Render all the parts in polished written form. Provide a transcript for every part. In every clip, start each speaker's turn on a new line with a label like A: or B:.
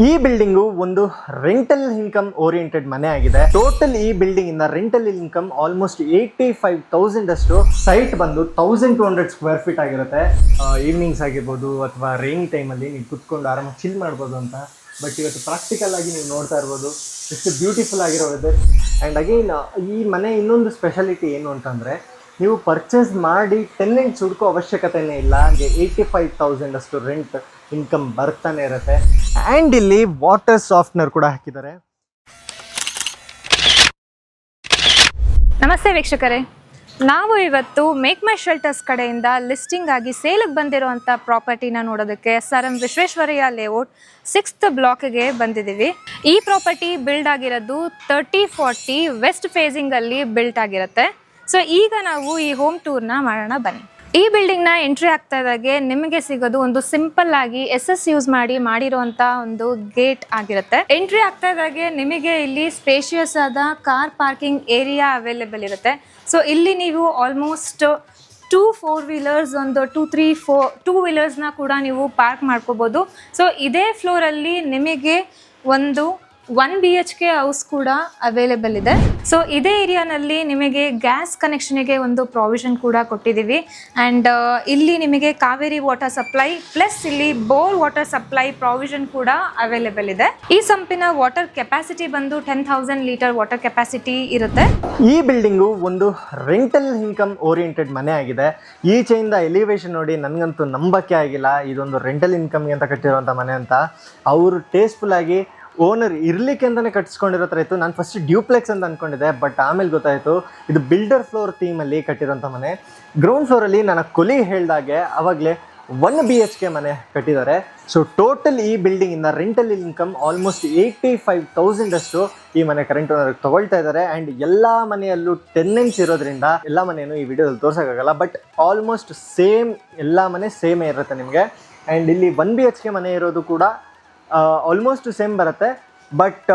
A: ಈ ಬಿಲ್ಡಿಂಗು ಒಂದು rental income oriented ಮನೆ ಆಗಿದೆ. ಟೋಟಲ್ ಈ ಬಿಲ್ಡಿಂಗ್ ಇಂದ ರೆಂಟಲ್ ಇನ್ಕಮ್ ಆಲ್ಮೋಸ್ಟ್ 85,000 ಅಷ್ಟು. ಸೈಟ್ ಬಂದು 1200 ಸ್ಕ್ವೇರ್ ಫೀಟ್ ಆಗಿರುತ್ತೆ. ಈವ್ನಿಂಗ್ಸ್ ಆಗಿರ್ಬೋದು ಅಥವಾ ರೈನಿ ಟೈಮಲ್ಲಿ ನೀವು ಕುತ್ಕೊಂಡು ಆರಾಮಾಗಿ ಚಿಲ್ ಮಾಡ್ಬೋದು ಅಂತ. ಬಟ್ ಇವತ್ತು ಪ್ರಾಕ್ಟಿಕಲ್ ಆಗಿ ನೀವು ನೋಡ್ತಾ ಇರ್ಬೋದು ಎಷ್ಟು ಬ್ಯೂಟಿಫುಲ್ ಆಗಿರೋ ವೆದರ್. ಆ್ಯಂಡ್ ಅಗೈನ್ ಈ ಮನೆ ಇನ್ನೊಂದು ಸ್ಪೆಷಾಲಿಟಿ ಏನು ಅಂತಂದರೆ, ನೀವು ಪರ್ಚೇಸ್ ಮಾಡಿ ಟೆನೆಂಟ್ಸ್ ಹುಡುಕೋ ಅವಶ್ಯಕತೆನೇ ಇಲ್ಲ. ಹಾಗೆ 85,000 ಅಷ್ಟು ರೆಂಟ್ ಇನ್ಕಮ್ ಬರ್ತಾನೆ ಇರುತ್ತೆ. ಆ್ಯಂಡ್ ಇಲ್ಲಿ ವಾಟರ್ ಸಾಫ್ಟ್ನರ್ ಕೂಡ ಹಾಕಿದ್ದಾರೆ.
B: ನಮಸ್ತೆ ವೀಕ್ಷಕರೇ, ನಾವು ಇವತ್ತು ಮೇಕ್ ಮೈ ಶೆಲ್ಟರ್ಸ್ ಕಡೆಯಿಂದ ಲಿಸ್ಟಿಂಗ್ ಆಗಿ ಸೇಲಿಗೆ ಬಂದಿರುವಂಥ ಪ್ರಾಪರ್ಟಿನ ನೋಡೋದಕ್ಕೆ SRM ವಿಶ್ವೇಶ್ವರಯ್ಯ ಲೇಔಟ್ 6th ಬ್ಲಾಕ್ಗೆ ಬಂದಿದ್ದೀವಿ. ಈ ಪ್ರಾಪರ್ಟಿ ಬಿಲ್ಡ್ ಆಗಿರೋದು 3040 ವೆಸ್ಟ್ ಫೇಸಿಂಗಲ್ಲಿ ಬಿಲ್ಟ್ ಆಗಿರುತ್ತೆ. ಸೊ ಈಗ ನಾವು ಈ ಹೋಮ್ ಟೂರ್ನ ಮಾಡೋಣ ಬನ್ನಿ. ಈ ಬಿಲ್ಡಿಂಗ್ನ ಎಂಟ್ರಿ ಆಗ್ತಾ ಇದ್ದಾಗೆ ನಿಮಗೆ ಸಿಗೋದು ಒಂದು ಸಿಂಪಲ್ ಆಗಿ SS ಯೂಸ್ ಮಾಡಿರುವಂಥ ಒಂದು ಗೇಟ್ ಆಗಿರುತ್ತೆ. ಎಂಟ್ರಿ ಆಗ್ತಾ ಇದ್ದಾಗೆ ನಿಮಗೆ ಇಲ್ಲಿ ಸ್ಪೇಷಿಯಸ್ ಆದ ಕಾರ್ ಪಾರ್ಕಿಂಗ್ ಏರಿಯಾ ಅವೈಲೇಬಲ್ ಇರುತ್ತೆ. ಸೊ ಇಲ್ಲಿ ನೀವು ಆಲ್ಮೋಸ್ಟ್ 2 4 ವೀಲರ್ಸ್, ಒಂದು 2 ವೀಲರ್ಸ್ನ ಕೂಡ ನೀವು ಪಾರ್ಕ್ ಮಾಡ್ಕೋಬೋದು. ಸೊ ಇದೇ ಫ್ಲೋರಲ್ಲಿ ನಿಮಗೆ ಒಂದು 1 BHK ಹೌಸ್ ಕೂಡ ಅವೈಲೇಬಲ್ ಇದೆ. ಸೊ ಇದೇ ಏರಿಯಾನಲ್ಲಿ ನಿಮಗೆ ಗ್ಯಾಸ್ ಕನೆಕ್ಷನ್ಗೆ ಒಂದು ಪ್ರಾವಿಷನ್ ಕೂಡ ಕೊಟ್ಟಿದ್ದೀವಿ. ಆ್ಯಂಡ್ ಇಲ್ಲಿ ನಿಮಗೆ ಕಾವೇರಿ ವಾಟರ್ ಸಪ್ಲೈ ಪ್ಲಸ್ ಇಲ್ಲಿ ಬೋರ್ ವಾಟರ್ ಸಪ್ಲೈ ಪ್ರಾವಿಷನ್ ಕೂಡ ಅವೈಲೇಬಲ್ ಇದೆ. ಈ ಸಂಪಿನ ವಾಟರ್ ಕೆಪಾಸಿಟಿ ಬಂದು 10,000 ಲೀಟರ್ ವಾಟರ್ ಕೆಪಾಸಿಟಿ ಇರುತ್ತೆ.
A: ಈ ಬಿಲ್ಡಿಂಗು ಒಂದು ರೆಂಟಲ್ ಇನ್ಕಮ್ ಓರಿಯೆಂಟೆಡ್ ಮನೆ ಆಗಿದೆ. ಈಚೆಯಿಂದ ಎಲಿವೇಶನ್ ನೋಡಿ ನನಗಂತೂ ನಂಬಕ್ಕೆ ಆಗಿಲ್ಲ ಇದೊಂದು ರೆಂಟಲ್ ಇನ್ಕಮ್ಗೆ ಅಂತ ಕಟ್ಟಿರುವಂಥ ಮನೆ ಅಂತ. ಅವರು ಟೇಸ್ಟ್ಫುಲ್ ಆಗಿ ಓನರ್ ಇರಲಿಕ್ಕೆ ಅಂತಲೇ ಕಟ್ಸ್ಕೊಂಡಿರೋ ಥರ ಇತ್ತು. ನಾನು ಫಸ್ಟ್ ಡ್ಯೂಪ್ಲೆಕ್ಸ್ ಅಂತ ಅಂದ್ಕೊಂಡಿದ್ದೆ, ಬಟ್ ಆಮೇಲೆ ಗೊತ್ತಾಯಿತು ಇದು ಬಿಲ್ಡರ್ ಫ್ಲೋರ್ ಥೀಮಲ್ಲಿ ಕಟ್ಟಿರೋಂಥ ಮನೆ. ಗ್ರೌಂಡ್ ಫ್ಲೋರಲ್ಲಿ ನನ್ನ ಕೊಲಿ ಹೇಳ್ದಾಗೆ ಆವಾಗಲೇ 1 BHK ಮನೆ ಕಟ್ಟಿದ್ದಾರೆ. ಸೊ ಟೋಟಲ್ ಈ ಬಿಲ್ಡಿಂಗಿಂದ ರೆಂಟಲ್ ಇನ್ಕಮ್ ಆಲ್ಮೋಸ್ಟ್ 85,000 ಅಷ್ಟು ಈ ಮನೆ ಕರೆಂಟ್ ಓನರ್ಗೆ ತೊಗೊಳ್ತಾ ಇದ್ದಾರೆ. ಆ್ಯಂಡ್ ಎಲ್ಲ ಮನೆಯಲ್ಲೂ ಟೆನೆಂಟ್ಸ್ ಇರೋದ್ರಿಂದ ಎಲ್ಲ ಮನೆಯೂ ಈ ವಿಡಿಯೋದಲ್ಲಿ ತೋರ್ಸೋಕ್ಕಾಗಲ್ಲ, ಬಟ್ ಆಲ್ಮೋಸ್ಟ್ ಸೇಮ್ ಎಲ್ಲ ಮನೆ ಸೇಮೇ ಇರುತ್ತೆ ನಿಮಗೆ. ಆ್ಯಂಡ್ ಇಲ್ಲಿ 1 BHK ಮನೆ ಇರೋದು ಕೂಡ ಆಲ್ಮೋಸ್ಟ್ ಸೇಮ್ ಬರುತ್ತೆ. But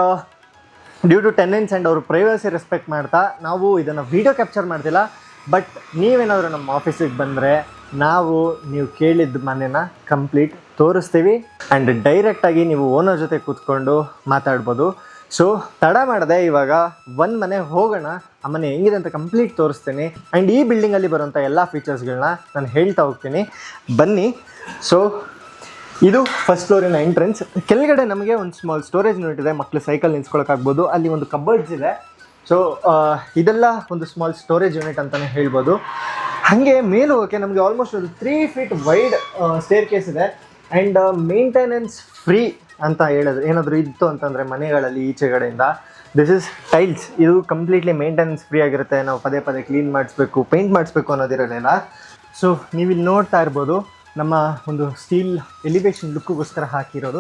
A: due to tenants and ಅವರು ಪ್ರೈವಸಿ ರೆಸ್ಪೆಕ್ಟ್ ಮಾಡ್ತಾ ನಾವು ಇದನ್ನು ವೀಡಿಯೋ ಕ್ಯಾಪ್ಚರ್ ಮಾಡ್ತಿಲ್ಲ. ಬಟ್ ನೀವೇನಾದರೂ ನಮ್ಮ ಆಫೀಸಿಗೆ ಬಂದರೆ ನೀವು ಕೇಳಿದ ಮನೆನ ಕಂಪ್ಲೀಟ್ ತೋರಿಸ್ತೀವಿ. ಆ್ಯಂಡ್ ಡೈರೆಕ್ಟಾಗಿ ನೀವು ಓನರ್ ಜೊತೆ ಕೂತ್ಕೊಂಡು ಮಾತಾಡ್ಬೋದು. ಸೊ ತಡ ಮಾಡದೆ ಇವಾಗ ಒಂದು ಮನೆ ಹೋಗೋಣ, ಆ ಮನೆ ಹೆಂಗಿದೆ ಅಂತ ಕಂಪ್ಲೀಟ್ ತೋರಿಸ್ತೀನಿ. ಆ್ಯಂಡ್ ಈ ಬಿಲ್ಡಿಂಗಲ್ಲಿ ಬರುವಂಥ ಎಲ್ಲ ಫೀಚರ್ಸ್ಗಳನ್ನ ನಾನು ಹೇಳ್ತಾ ಹೋಗ್ತೀನಿ, ಬನ್ನಿ. ಸೊ ಇದು ಫಸ್ಟ್ ಫ್ಲೋರಿನ ಎಂಟ್ರೆನ್ಸ್. ಕೆಳಗಡೆ ನಮಗೆ ಒಂದು ಸ್ಮಾಲ್ ಸ್ಟೋರೇಜ್ ಯೂನಿಟ್ ಇದೆ, ಮಕ್ಕಳು ಸೈಕಲ್ ನಿಲ್ಸ್ಕೊಳಕ್ಕಾಗ್ಬೋದು. ಅಲ್ಲಿ ಒಂದು ಕಬರ್ಡ್ಸ್ ಇದೆ. ಸೊ ಇದೆಲ್ಲ ಒಂದು ಸ್ಮಾಲ್ ಸ್ಟೋರೇಜ್ ಯೂನಿಟ್ ಅಂತಲೇ ಹೇಳ್ಬೋದು. ಹಾಗೆ ಮೇಲೆ ಹೋಗೋಕ್ಕೆ ನಮಗೆ ಆಲ್ಮೋಸ್ಟ್ ಒಂದು 3 feet ವೈಡ್ ಸ್ಟೇರ್ ಕೇಸ್ ಇದೆ. ಆ್ಯಂಡ್ ಮೇಂಟೆನೆನ್ಸ್ ಫ್ರೀ ಅಂತ ಹೇಳಿದ್ರೆ ಏನಾದರೂ ಇತ್ತು ಅಂತಂದರೆ ಮನೆಗಳಲ್ಲಿ ಈಚೆಗಡೆಯಿಂದ ದಿಸ್ ಇಸ್ ಟೈಲ್ಸ್. ಇದು ಕಂಪ್ಲೀಟ್ಲಿ ಮೇಂಟೆನೆನ್ಸ್ ಫ್ರೀ ಆಗಿರುತ್ತೆ. ನಾವು ಪದೇ ಪದೇ ಕ್ಲೀನ್ ಮಾಡಿಸ್ಬೇಕು, ಪೇಂಟ್ ಮಾಡಿಸ್ಬೇಕು ಅನ್ನೋದಿರೋದಿಲ್ಲ. ಸೊ ನೀವಿಲ್ಲಿ ನೋಡ್ತಾ ಇರ್ಬೋದು ನಮ್ಮ ಒಂದು ಸ್ಟೀಲ್ ಎಲಿವೇಶನ್ ಲುಕ್ಗೋಸ್ಕರ ಹಾಕಿರೋದು.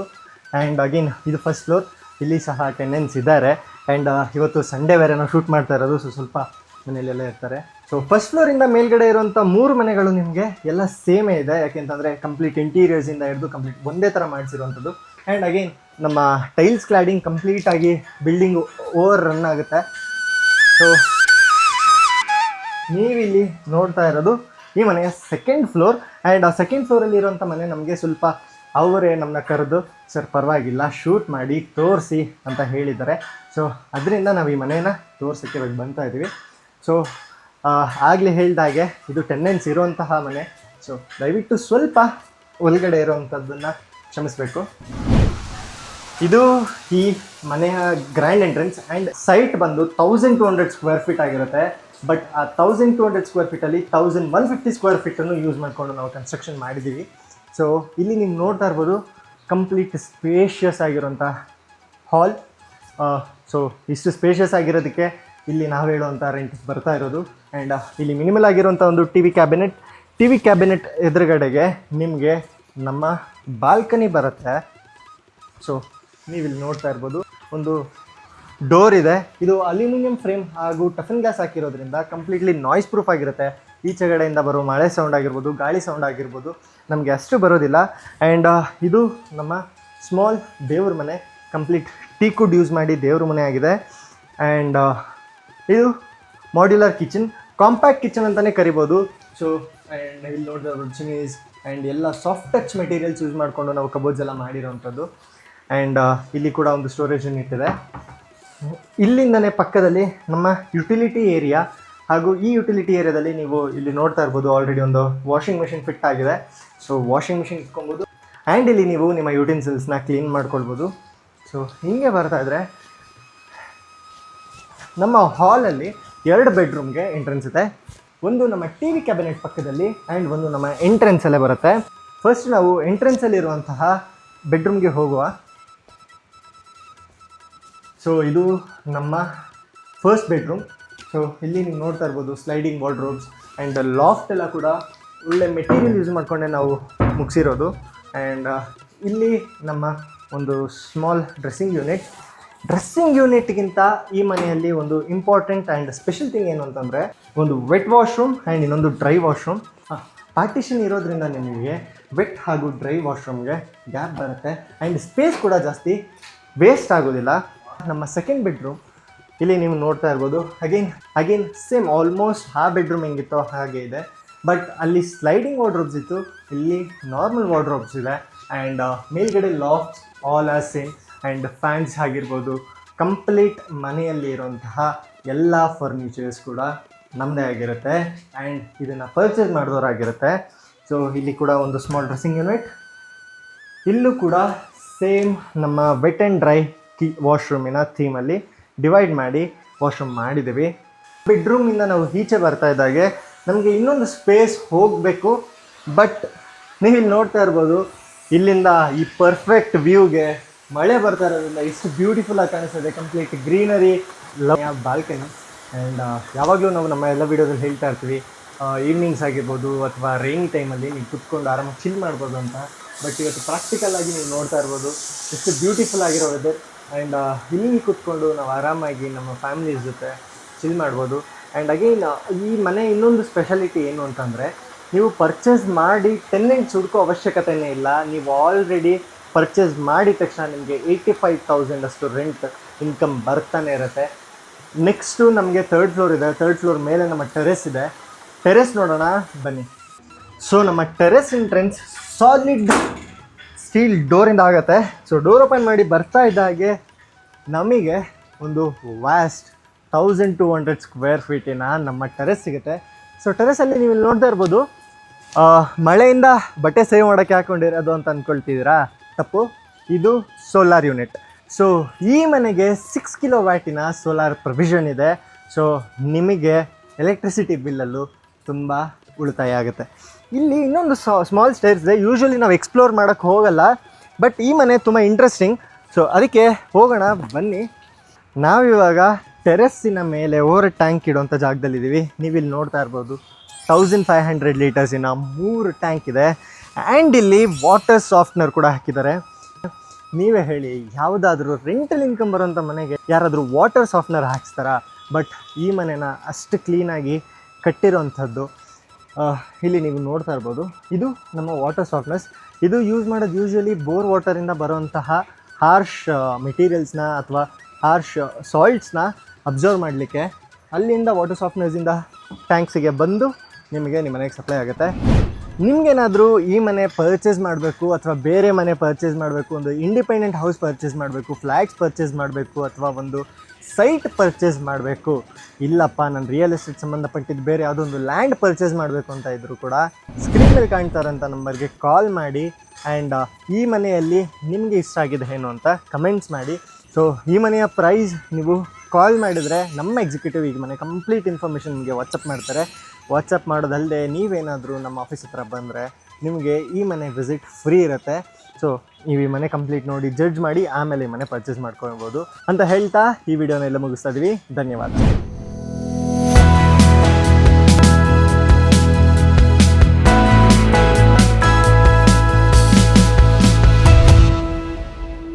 A: ಆ್ಯಂಡ್ ಅಗೇನ್ ಇದು ಫಸ್ಟ್ ಫ್ಲೋರ್. ಇಲ್ಲಿ ಸಹ ಟೆನೆಂಟ್ಸ್ ಇದ್ದಾರೆ. ಆ್ಯಂಡ್ ಇವತ್ತು ಸಂಡೇ ಬೇರೆ ನಾವು ಶೂಟ್ ಮಾಡ್ತಾ ಇರೋದು, ಸೊ ಸ್ವಲ್ಪ ಮನೆಯಲ್ಲೆಲ್ಲ ಇರ್ತಾರೆ. ಸೊ ಫಸ್ಟ್ ಫ್ಲೋರಿಂದ ಮೇಲ್ಗಡೆ ಇರುವಂಥ 3 ಮನೆಗಳು ನಿಮಗೆ ಎಲ್ಲ ಸೇಮೇ ಇದೆ. ಯಾಕೆಂತಂದರೆ ಕಂಪ್ಲೀಟ್ ಇಂಟೀರಿಯರ್ಸಿಂದ ಹಿಡಿದು ಕಂಪ್ಲೀಟ್ ಒಂದೇ ಥರ ಮಾಡಿಸಿರುವಂಥದ್ದು. ಆ್ಯಂಡ್ ಅಗೇನ್ ನಮ್ಮ ಟೈಲ್ಸ್ ಕ್ಲಾಡಿಂಗ್ ಕಂಪ್ಲೀಟಾಗಿ ಬಿಲ್ಡಿಂಗು ಓವರ್ ರನ್ ಆಗುತ್ತೆ. ಸೊ ನೀವಿಲ್ಲಿ ನೋಡ್ತಾ ಇರೋದು ಈ ಮನೆಯ 2nd ಫ್ಲೋರ್. ಆ್ಯಂಡ್ ಆ 2nd ಫ್ಲೋರಲ್ಲಿ ಇರೋಂಥ ಮನೆ ನಮಗೆ ಸ್ವಲ್ಪ ಅವರೇ ನಮ್ಮನ್ನ ಕರೆದು ಸರ್ ಪರವಾಗಿಲ್ಲ ಶೂಟ್ ಮಾಡಿ ತೋರಿಸಿ ಅಂತ ಹೇಳಿದ್ದಾರೆ. ಸೊ ಅದರಿಂದ ನಾವು ಈ ಮನೆಯನ್ನು ತೋರಿಸೋಕ್ಕೆ ಇವಾಗ ಬರ್ತಾ ಇದ್ದೀವಿ. ಸೊ ಆಗಲೇ ಹೇಳಿದಾಗೆ ಇದು ಟೆನೆಂಟ್ಸ್ ಇರುವಂತಹ ಮನೆ. ಸೊ ದಯವಿಟ್ಟು ಸ್ವಲ್ಪ ಒಳಗಡೆ ಇರೋವಂಥದ್ದನ್ನು ಕ್ಷಮಿಸಬೇಕು. ಇದು ಈ ಮನೆಯ ಗ್ರ್ಯಾಂಡ್ ಎಂಟ್ರೆನ್ಸ್. ಆ್ಯಂಡ್ ಸೈಟ್ ಬಂದು 1200 ಸ್ಕ್ವೇರ್ ಫೀಟ್ ಆಗಿರುತ್ತೆ. ಬಟ್ ಆ 1200 ಸ್ಕ್ವೇರ್ ಫೀಟಲ್ಲಿ 1150 ಸ್ಕ್ವೇರ್ ಫೀಟನ್ನು ಯೂಸ್ ಮಾಡಿಕೊಂಡು ನಾವು ಕನ್ಸ್ಟ್ರಕ್ಷನ್ ಮಾಡಿದ್ದೀವಿ. ಸೊ ಇಲ್ಲಿ ನೀವು ನೋಡ್ತಾ ಇರ್ಬೋದು ಕಂಪ್ಲೀಟ್ ಸ್ಪೇಷಿಯಸ್ ಆಗಿರೋಂಥ ಹಾಲ್. ಸೊ ಇಷ್ಟು ಸ್ಪೇಷಿಯಸ್ ಆಗಿರೋದಕ್ಕೆ ಇಲ್ಲಿ ನಾವು ಹೇಳುವಂಥ ರೆಂಟ್ ಬರ್ತಾ ಇರೋದು. ಆ್ಯಂಡ್ ಇಲ್ಲಿ ಮಿನಿಮಲ್ ಆಗಿರೋಂಥ ಒಂದು ಟಿ ವಿ ಕ್ಯಾಬಿನೆಟ್ ಎದುರುಗಡೆಗೆ ನಿಮಗೆ ನಮ್ಮ ಬಾಲ್ಕನಿ ಬರುತ್ತೆ. ಸೊ ನೀವಿಲ್ಲಿ ನೋಡ್ತಾ ಇರ್ಬೋದು ಒಂದು ಡೋರ್ ಇದೆ. ಇದು ಅಲ್ಯೂಮಿನಿಯಂ ಫ್ರೇಮ್ ಹಾಗೂ ಟಫನ್ ಗ್ಲಾಸ್ ಹಾಕಿರೋದ್ರಿಂದ ಕಂಪ್ಲೀಟ್ಲಿ ನಾಯ್ಸ್ ಪ್ರೂಫ್ ಆಗಿರುತ್ತೆ. ಈಚೆಗಡೆಯಿಂದ ಬರೋ ಮಳೆ ಸೌಂಡ್ ಆಗಿರ್ಬೋದು, ಗಾಳಿ ಸೌಂಡ್ ಆಗಿರ್ಬೋದು ನಮಗೆ ಅಷ್ಟು ಬರೋದಿಲ್ಲ. ಆ್ಯಂಡ್ ಇದು ನಮ್ಮ ಸ್ಮಾಲ್ ದೇವ್ರ ಮನೆ, ಕಂಪ್ಲೀಟ್ ಟೀಕುಡ್ ಯೂಸ್ ಮಾಡಿ ದೇವ್ರ ಮನೆ ಆಗಿದೆ. ಆ್ಯಂಡ್ ಇದು ಮಾಡ್ಯುಲರ್ ಕಿಚನ್, ಕಾಂಪ್ಯಾಕ್ಟ್ ಕಿಚನ್ ಅಂತಲೇ ಕರಿಬೋದು. ಸೊ ಆ್ಯಂಡ್ ಇಲ್ಲಿ ನೋಡಿದ್ರೆ ಚಿನೀಸ್ ಆ್ಯಂಡ್ ಎಲ್ಲ ಸಾಫ್ಟ್ ಟಚ್ ಮೆಟೀರಿಯಲ್ಸ್ ಯೂಸ್ ಮಾಡಿಕೊಂಡು ನಾವು ಕಬೋರ್ಡ್ಸ್ ಎಲ್ಲ ಮಾಡಿರೋವಂಥದ್ದು. ಆ್ಯಂಡ್ ಇಲ್ಲಿ ಕೂಡ ಒಂದು ಸ್ಟೋರೇಜ್ ಯೂನಿಟ್ ಇದೆ. ಇಲ್ಲಿಂದನೇ ಪಕ್ಕದಲ್ಲಿ ನಮ್ಮ ಯುಟಿಲಿಟಿ ಏರಿಯಾ, ಹಾಗೂ ಈ ಯುಟಿಲಿಟಿ ಏರಿಯಾದಲ್ಲಿ ನೀವು ಇಲ್ಲಿ ನೋಡ್ತಾ ಇರ್ಬೋದು ಆಲ್ರೆಡಿ ಒಂದು ವಾಷಿಂಗ್ ಮಿಷಿನ್ ಫಿಟ್ ಆಗಿದೆ. ಸೊ ವಾಷಿಂಗ್ ಮಿಷಿನ್ ಇಟ್ಕೊಬೋದು ಆ್ಯಂಡ್ ಇಲ್ಲಿ ನೀವು ನಿಮ್ಮ ಯುಟೆನ್ಸಿಲ್ಸ್ನ ಕ್ಲೀನ್ ಮಾಡ್ಕೊಳ್ಬೋದು. ಸೊ ಹೀಗೆ ಬರ್ತಾ ಇದ್ರೆ ನಮ್ಮ ಹಾಲಲ್ಲಿ 2 ಬೆಡ್ರೂಮ್ಗೆ ಎಂಟ್ರೆನ್ಸ್ ಇದೆ. ಒಂದು ನಮ್ಮ ಟಿ ವಿ ಕ್ಯಾಬಿನೆಟ್ ಪಕ್ಕದಲ್ಲಿ ಆ್ಯಂಡ್ ಒಂದು ನಮ್ಮ ಎಂಟ್ರೆನ್ಸಲ್ಲೇ ಬರುತ್ತೆ. ಫಸ್ಟ್ ನಾವು ಎಂಟ್ರೆನ್ಸಲ್ಲಿರುವಂತಹ ಬೆಡ್ರೂಮ್ಗೆ ಹೋಗುವ. ಸೊ ಇದು ನಮ್ಮ ಫಸ್ಟ್ ಬೆಡ್ರೂಮ್. ಸೊ ಇಲ್ಲಿ ನೀವು ನೋಡ್ತಾ ಇರ್ಬೋದು ಸ್ಲೈಡಿಂಗ್ ವಾರ್ಡ್ರೋಬ್ಸ್ ಆ್ಯಂಡ್ ಲಾಫ್ಟ್ ಎಲ್ಲ ಕೂಡ ಒಳ್ಳೆ ಮೆಟೀರಿಯಲ್ ಯೂಸ್ ಮಾಡಿಕೊಂಡೆ ನಾವು ಮುಗಿಸಿರೋದು. ಆ್ಯಂಡ್ ಇಲ್ಲಿ ನಮ್ಮ ಒಂದು ಸ್ಮಾಲ್ ಡ್ರೆಸ್ಸಿಂಗ್ ಯೂನಿಟ್ಗಿಂತ ಈ ಮನೆಯಲ್ಲಿ ಒಂದು ಇಂಪಾರ್ಟೆಂಟ್ ಆ್ಯಂಡ್ ಸ್ಪೆಷಲ್ ಥಿಂಗ್ ಏನು ಅಂತಂದರೆ ಒಂದು ವೆಟ್ ವಾಶ್ರೂಮ್ ಆ್ಯಂಡ್ ಇನ್ನೊಂದು ಡ್ರೈ ವಾಶ್ರೂಮ್. ಪಾರ್ಟಿಷನ್ ಇರೋದ್ರಿಂದ ನಿಮಗೆ ವೆಟ್ ಹಾಗೂ ಡ್ರೈ ವಾಶ್ರೂಮ್ಗೆ ಗ್ಯಾಪ್ ಬರುತ್ತೆ ಆ್ಯಂಡ್ ಸ್ಪೇಸ್ ಕೂಡ ಜಾಸ್ತಿ ವೇಸ್ಟ್ ಆಗೋದಿಲ್ಲ. ನಮ್ಮ ಸೆಕೆಂಡ್ ಬೆಡ್ರೂಮ್ ಇಲ್ಲಿ ನೀವು ನೋಡ್ತಾ ಇರ್ಬೋದು. ಅಗೇನ್ ಸೇಮ್ ಆಲ್ಮೋಸ್ಟ್ ಆ ಬೆಡ್ರೂಮ್ ಹೆಂಗಿತ್ತೋ ಹಾಗೆ ಇದೆ, ಬಟ್ ಅಲ್ಲಿ ಸ್ಲೈಡಿಂಗ್ ವಾರ್ಡ್ರೋಬ್ಸ್ ಇತ್ತು, ಇಲ್ಲಿ ನಾರ್ಮಲ್ ವಾರ್ಡ್ರೋಬ್ಸ್ ಇದೆ. ಆ್ಯಂಡ್ ಮೇಲ್ಗಡೆ lofts all are same and fans ಆಗಿರ್ಬೋದು. ಕಂಪ್ಲೀಟ್ ಮನೆಯಲ್ಲಿ ಇರುವಂತಹ ಎಲ್ಲ ಫರ್ನಿಚರ್ಸ್ ಕೂಡ ನಮ್ಮದೇ ಆಗಿರುತ್ತೆ ಆ್ಯಂಡ್ ಇದನ್ನು ಪರ್ಚೇಸ್ ಮಾಡಿದವರಾಗಿರುತ್ತೆ. ಸೊ ಇಲ್ಲಿ ಕೂಡ ಒಂದು ಸ್ಮಾಲ್ ಡ್ರೆಸ್ಸಿಂಗ್ ಯೂನಿಟ್. ಇಲ್ಲೂ ಕೂಡ ಸೇಮ್ ನಮ್ಮ ವೆಟ್ ಆ್ಯಂಡ್ ಡ್ರೈ ವಾಶ್ರೂಮಿನ ಥೀಮಲ್ಲಿ ಡಿವೈಡ್ ಮಾಡಿ ವಾಶ್ರೂಮ್ ಮಾಡಿದ್ದೀವಿ. ಬೆಡ್ರೂಮಿಂದ ನಾವು ಈಚೆ ಬರ್ತಾ ಇದ್ದಾಗೆ ನಮಗೆ ಇನ್ನೊಂದು ಸ್ಪೇಸ್ ಹೋಗಬೇಕು, ಬಟ್ ನೀವಿಲ್ಲಿ ನೋಡ್ತಾ ಇರ್ಬೋದು ಇಲ್ಲಿಂದ ಈ ಪರ್ಫೆಕ್ಟ್ ವ್ಯೂಗೆ ಮಳೆ ಬರ್ತಾ ಇರೋದ್ರಿಂದ ಎಷ್ಟು ಬ್ಯೂಟಿಫುಲ್ಲಾಗಿ ಕಾಣಿಸ್ತದೆ. Complete greenery, balcony. ಆ್ಯಂಡ್ ಯಾವಾಗಲೂ ನಾವು ನಮ್ಮ ಎಲ್ಲ ವೀಡಿಯೋದಲ್ಲಿ ಹೇಳ್ತಾ ಇರ್ತೀವಿ ಈವ್ನಿಂಗ್ಸ್ ಆಗಿರ್ಬೋದು ಅಥವಾ ರೈನಿ ಟೈಮಲ್ಲಿ ನೀವು ಕುತ್ಕೊಂಡು ಆರಾಮಾಗಿ ಚಿಲ್ ಮಾಡ್ಬೋದು ಅಂತ. ಬಟ್ ಇವತ್ತು ಪ್ರಾಕ್ಟಿಕಲಾಗಿ ನೀವು ನೋಡ್ತಾ ಇರ್ಬೋದು ಎಷ್ಟು ಬ್ಯೂಟಿಫುಲ್ ಆಗಿರೋ ವೆದರ್. ಆ್ಯಂಡ್ ಇಲ್ಲಿ ಕುತ್ಕೊಂಡು ನಾವು ಆರಾಮಾಗಿ ನಮ್ಮ ಫ್ಯಾಮಿಲೀಸ್ ಜೊತೆ ಚಿಲ್ ಮಾಡ್ಬೋದು. ಆ್ಯಂಡ್ ಅಗೇನ್ ಈ ಮನೆ ಇನ್ನೊಂದು ಸ್ಪೆಷಾಲಿಟಿ ಏನು ಅಂತಂದರೆ ನೀವು ಪರ್ಚೇಸ್ ಮಾಡಿ ಟೆನೆಂಟ್ಸ್ ಹುಡುಕೋ ಅವಶ್ಯಕತೆಯೇ ಇಲ್ಲ. ನೀವು ಆಲ್ರೆಡಿ ಪರ್ಚೇಸ್ ಮಾಡಿದ ತಕ್ಷಣ ನಿಮಗೆ 85,000 ಅಷ್ಟು ರೆಂಟ್ ಇನ್ಕಮ್ ಬರ್ತಾನೆ ಇರುತ್ತೆ. ನೆಕ್ಸ್ಟು ನಮಗೆ 3rd ಫ್ಲೋರ್ ಇದೆ. 3rd ಫ್ಲೋರ್ ಮೇಲೆ ನಮ್ಮ ಟೆರೆಸ್ ಇದೆ. ಟೆರೆಸ್ ನೋಡೋಣ ಬನ್ನಿ. ಸೊ ನಮ್ಮ ಟೆರೆಸ್ ಎಂಟ್ರೆನ್ಸ್ ಸಾಲಿಡ್ ಸ್ಟೀಲ್ ಡೋರಿಂದ ಆಗುತ್ತೆ. ಸೊ ಡೋರ್ ಓಪನ್ ಮಾಡಿ ಬರ್ತಾ ಇದ್ದಾಗೆ ನಮಗೆ ಒಂದು ವ್ಯಾಸ್ಟ್ 1200 ಸ್ಕ್ವೇರ್ ಫೀಟಿನ ನಮ್ಮ ಟೆರೆಸ್ ಸಿಗುತ್ತೆ. ಸೊ ಟೆರೆಸಲ್ಲಿ ನೀವು ನೋಡ್ತಾ ಇರ್ಬೋದು ಮಳೆಯಿಂದ ಬಟ್ಟೆ ಸೇವ್ ಮಾಡೋಕ್ಕೆ ಹಾಕ್ಕೊಂಡಿರೋದು ಅಂತ ಅಂದ್ಕೊಳ್ತಿದ್ದೀರಾ, ತಪ್ಪು. ಇದು ಸೋಲಾರ್ ಯೂನಿಟ್. ಸೊ ಈ ಮನೆಗೆ 6 ಕಿಲೋವ್ಯಾಟಿನ ಸೋಲಾರ್ ಪ್ರೊವಿಷನ್ ಇದೆ. ಸೊ ನಿಮಗೆ ಎಲೆಕ್ಟ್ರಿಸಿಟಿ ಬಿಲ್ಲಲ್ಲೂ ತುಂಬ ಉಳಿತಾಯ ಆಗುತ್ತೆ. ಇಲ್ಲಿ ಇನ್ನೊಂದು ಸ್ಮಾಲ್ ಸ್ಟೇರ್ಸ್ ಇದೆ. ಯೂಶ್ವಲಿ ನಾವು ಎಕ್ಸ್ಪ್ಲೋರ್ ಮಾಡೋಕ್ಕೆ ಹೋಗಲ್ಲ, ಬಟ್ ಈ ಮನೆ ತುಂಬ ಇಂಟ್ರೆಸ್ಟಿಂಗ್. ಸೊ ಅದಕ್ಕೆ ಹೋಗೋಣ ಬನ್ನಿ. ನಾವಿವಾಗ ಟೆರೆಸ್ಸಿನ ಮೇಲೆ ಓವರ್ ಟ್ಯಾಂಕ್ ಇಡುವಂಥ ಜಾಗದಲ್ಲಿದ್ದೀವಿ. ನೀವಿಲ್ಲಿ ನೋಡ್ತಾ ಇರ್ಬೋದು 1500 ಲೀಟರ್ಸಿನ 3 ಟ್ಯಾಂಕ್ ಇದೆ. ಆ್ಯಂಡ್ ಇಲ್ಲಿ ವಾಟರ್ ಸಾಫ್ಟ್ನರ್ ಕೂಡ ಹಾಕಿದ್ದಾರೆ. ನೀವೇ ಹೇಳಿ, ಯಾವುದಾದ್ರೂ ರೆಂಟಲ್ ಇನ್ಕಮ್ ಬರೋಂಥ ಮನೆಗೆ ಯಾರಾದರೂ ವಾಟರ್ ಸಾಫ್ಟ್ನರ್ ಹಾಕ್ಸ್ತಾರಾ? ಬಟ್ ಈ ಮನೆನ ಅಷ್ಟು ಕ್ಲೀನಾಗಿ ಕಟ್ಟಿರೋವಂಥದ್ದು. ಇಲ್ಲಿ ನೀವು ನೋಡ್ತಾ ಇರ್ಬೋದು, ಇದು ನಮ್ಮ ವಾಟರ್ ಸಾಫ್ಟ್ನರ್ಸ್. ಇದು ಯೂಸ್ ಮಾಡೋದು ಯೂಶ್ವಲಿ ಬೋರ್ ವಾಟರಿಂದ ಬರೋಂತಹ ಹಾರ್ಶ್ ಮೆಟೀರಿಯಲ್ಸ್ನ ಅಥವಾ ಹಾರ್ಶ್ ಸಾಲ್ಟ್ಸ್ನ ಅಬ್ಸರ್ವ್ ಮಾಡಲಿಕ್ಕೆ. ಅಲ್ಲಿಂದ ವಾಟರ್ ಸಾಫ್ಟ್ನರ್ಸಿಂದ ಟ್ಯಾಂಕ್ಸಿಗೆ ಬಂದು ನಿಮಗೆ ನಿಮ್ಮ ಮನೆಗೆ ಸಪ್ಲೈ ಆಗುತ್ತೆ. ನಿಮಗೇನಾದರೂ ಈ ಮನೆ ಪರ್ಚೇಸ್ ಮಾಡಬೇಕು ಅಥವಾ ಬೇರೆ ಮನೆ ಪರ್ಚೇಸ್ ಮಾಡಬೇಕು, ಒಂದು ಇಂಡಿಪೆಂಡೆಂಟ್ ಹೌಸ್ ಪರ್ಚೇಸ್ ಮಾಡಬೇಕು, ಫ್ಲ್ಯಾಟ್ಸ್ ಪರ್ಚೇಸ್ ಮಾಡಬೇಕು, ಅಥವಾ ಒಂದು ಸೈಟ್ ಪರ್ಚೇಸ್ ಮಾಡಬೇಕು, ಇಲ್ಲಪ್ಪ ನಾನು ರಿಯಲ್ ಎಸ್ಟೇಟ್ ಸಂಬಂಧಪಟ್ಟಿದ್ದು ಬೇರೆ ಯಾವುದೋ ಒಂದು ಲ್ಯಾಂಡ್ ಪರ್ಚೇಸ್ ಮಾಡಬೇಕು ಅಂತ ಇದ್ದರೂ ಕೂಡ ಸ್ಕ್ರೀನ್ ಮೇಲೆ ಕಾಣ್ತಾರಂಥ ನಂಬರ್ಗೆ ಕಾಲ್ ಮಾಡಿ. ಆ್ಯಂಡ್ ಈ ಮನೆಯಲ್ಲಿ ನಿಮಗೆ ಇಷ್ಟ ಆಗಿದೆ ಏನು ಅಂತ ಕಮೆಂಟ್ಸ್ ಮಾಡಿ. ಸೊ ಈ ಮನೆಯ ಪ್ರೈಸ್ ನೀವು ಕಾಲ್ ಮಾಡಿದರೆ ನಮ್ಮ ಎಕ್ಸಿಕ್ಯೂಟಿವ್ ಈ ಮನೆ ಕಂಪ್ಲೀಟ್ ಇನ್ಫಾರ್ಮೇಷನ್ ನಿಮಗೆ ವಾಟ್ಸಪ್ ಮಾಡ್ತಾರೆ. ವಾಟ್ಸಪ್ ಮಾಡೋದಲ್ಲದೆ ನೀವೇನಾದರೂ ನಮ್ಮ ಆಫೀಸ್ ಹತ್ರ ಬಂದರೆ ನಿಮಗೆ ಈ ಮನೆ ವಿಸಿಟ್ ಫ್ರೀ ಇರುತ್ತೆ. ಸೊ ನೀವು ಈ ಮನೆ ಕಂಪ್ಲೀಟ್ ನೋಡಿ ಜಡ್ಜ್ ಮಾಡಿ ಆಮೇಲೆ ಈ ಮನೆ ಪರ್ಚೇಸ್ ಮಾಡ್ಕೊಳ್ಬೋದು ಅಂತ ಹೇಳ್ತಾ ಈ ವಿಡಿಯೋನ ಎಲ್ಲ ಮುಗಿಸ್ತಾ ಇದ್ದೀವಿ. ಧನ್ಯವಾದ.